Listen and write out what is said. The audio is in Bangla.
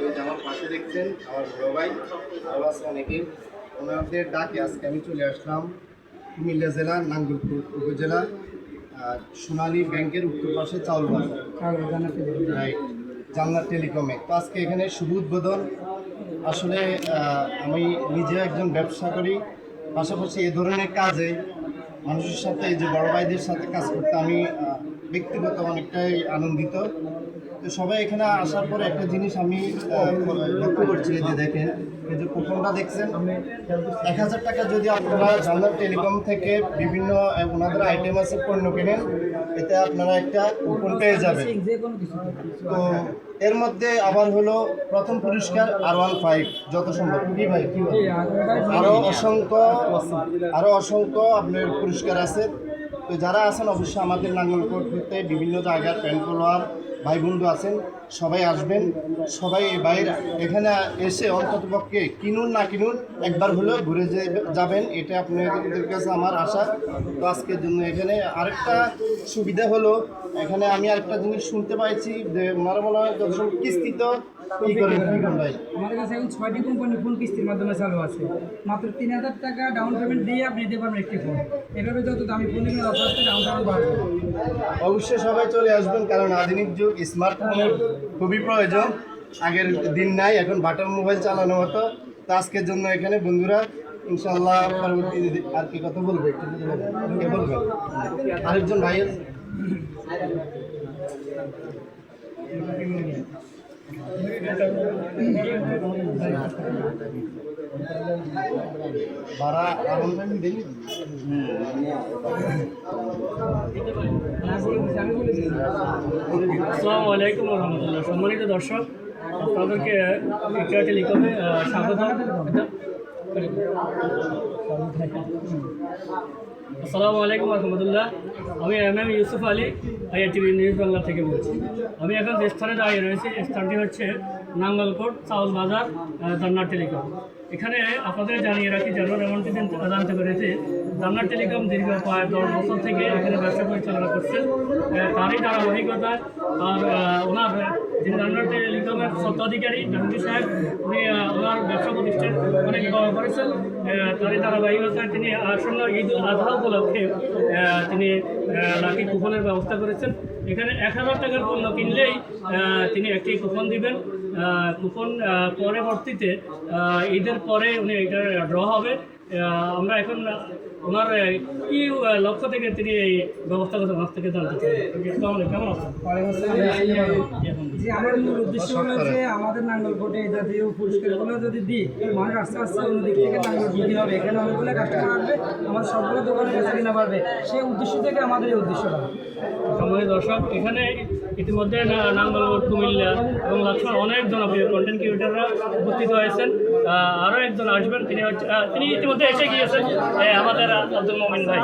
ওই যে আমার পাশে দেখছেন আমার বড় ভাই আরও আছে অনেকে, ওনাদের ডাকে আজকে আমি চলে আসলাম কুমিল্লা জেলা নাঙ্গলকোট উপজেলা সোনালী ব্যাংকের উত্তর পাশে চাউল বাজার, রাইট, জান্নাত টেলিকমে। তো আজকে এখানে শুভ উদ্বোধন। আসলে আমি নিজে একজন ব্যবসা করি, পাশাপাশি এ ধরনের কাজে মানুষের সাথে, এই যে বড় ভাইদের সাথে কাজ করতে আমি ব্যক্তিগত অনেকটাই আনন্দিত। তো সবাই এখানে আসার পরে একটা জিনিস আমি লক্ষ্য করছি, যে দেখেন এই যে কুপনটা দেখছেন, 1000 টাকা যদি আপনারা জান্নাত টেলিকম থেকে বিভিন্ন ওনাদের আইটেম আছে পণ্য কেনেন, এতে আপনারা একটা কুপন পেয়ে যাবেন। তো এর মধ্যে আবার হলো প্রথম পুরস্কার R15 যত সম্ভব, কি ভাই, আরও অসংখ্য আপনার পুরস্কার আছে। তো যারা আছেন অবশ্যই আমাদের নাঙ্গলকোট হতে বিভিন্ন জায়গার প্যান্ট ফলোয়ার ভাই বন্ধু আছেন, সবাই আসবেন। সবাই বাইরে এখানে এসে অন্ততপক্ষে কিনুন না কিনুন একবার হলেও ঘুরে যাবেন, এটা আপনাদের কাছে আমার আশা। তো আজকের জন্য এখানে আরেকটা সুবিধা হলো, এখানে আমি আরেকটা জিনিস শুনতে পাইছি যে ওনারা মনে হয় যত কিস্তি তো কী করেন ভাই? আমাদের কাছে এখন 6টি কোম্পানি ফুল কিস্তির মাধ্যমে চালু আছে। মাত্র 3000 টাকা ডাউন পেমেন্ট দিয়ে আপনি নিতে পারবেন একটি ফোন। এভাবে যত দামি ফোনগুলো অফার আসছে ডাউন পেমেন্ট বাড়বে। অবশ্যই সবাই চলে আসবেন, কারণ আধুনিক যুগ, স্মার্টফোনের খুবই প্রয়োজন। আগের দিন নাই, এখন বাটন মোবাইল চালানো হতো। তো আজকের জন্য এখানে বন্ধুরা ইনশাল্লাহ পরবর্তী আর কি কথা বলবে, একটু যদি বলেন, কে বলবেন? আরেকজন ভাই ভাড়া দিন। আসসালামু আলাইকুম রহমতুল্লাহ। সম্মানিত দর্শক, আপনাদেরকে ইকরা টেলিকমে স্বাগত। আসসালামু আলাইকুম রহমতুল্লাহ। আমি MM Yusuf Ali, IITV news Bangla থেকে বলছি। আমি এখন যে স্থানে দাঁড়িয়ে রয়েছি, স্থানটি হচ্ছে নাঙ্গলকোট চাউল বাজার, জান্নাত টেলিকম। এখানে আপনাদের জানিয়ে রাখি, যেন এমনটি জানতে পেরেছি, জান্নাত টেলিকম দীর্ঘ প্রায় 10 বছর থেকে এখানে ব্যবসা পরিচালনা করছেন। তারই ধারাবাহিকতায় আর ওনার যিনি জান্নাত টেলিকমের স্বত্বাধিকারী জাহাঙ্গীর সাহেব, উনি ওনার ব্যবসা প্রতিষ্ঠান অনেক বড় করেছেন। তারই ধারাবাহিকতায় তিনি আসন্ন ঈদ উল আজহা উপলক্ষে তিনি লাকি কুপনের ব্যবস্থা করেছেন। এখানে 1000 টাকার পণ্য কিনলেই তিনি একটি কুপন দিবেন। কুপন পরবর্তীতে ঈদের পরে উনি এটা ড্র হবে। আমরা এখন ওনার কি লক্ষ্য থেকে তিনি এই ব্যবস্থা করছেন মাছ থেকে জানতে চাই। কেমন আছেন? যে আমার মূল উদ্দেশ্য হলো যে আমাদের নাঙ্গলকোটে এই জাতীয় পুরস্কারগুলো যদি দিই, মানুষ আস্তে আস্তে অন্য দিক থেকে নাঙ্গলকোট হবে, এখানে অনেকগুলো কাস্টমার আসবে, আমাদের সবগুলো দোকানে বেচা কিনা পারবে। সেই উদ্দেশ্য থেকে আমাদের এই উদ্দেশ্যটা। সম্মানিত দর্শক, এখানে ইতিমধ্যে নাঙ্গলকোট, কুমিল্লা এবং লাকসাম অনেক জনপ্রিয় কন্টেন্ট ক্রিয়েটাররা উপস্থিত হয়েছেন। আরও একজন আসবেন, তিনি ইতিমধ্যে এসে গিয়েছেন, আমাদের আব্দুল মোমিন ভাই।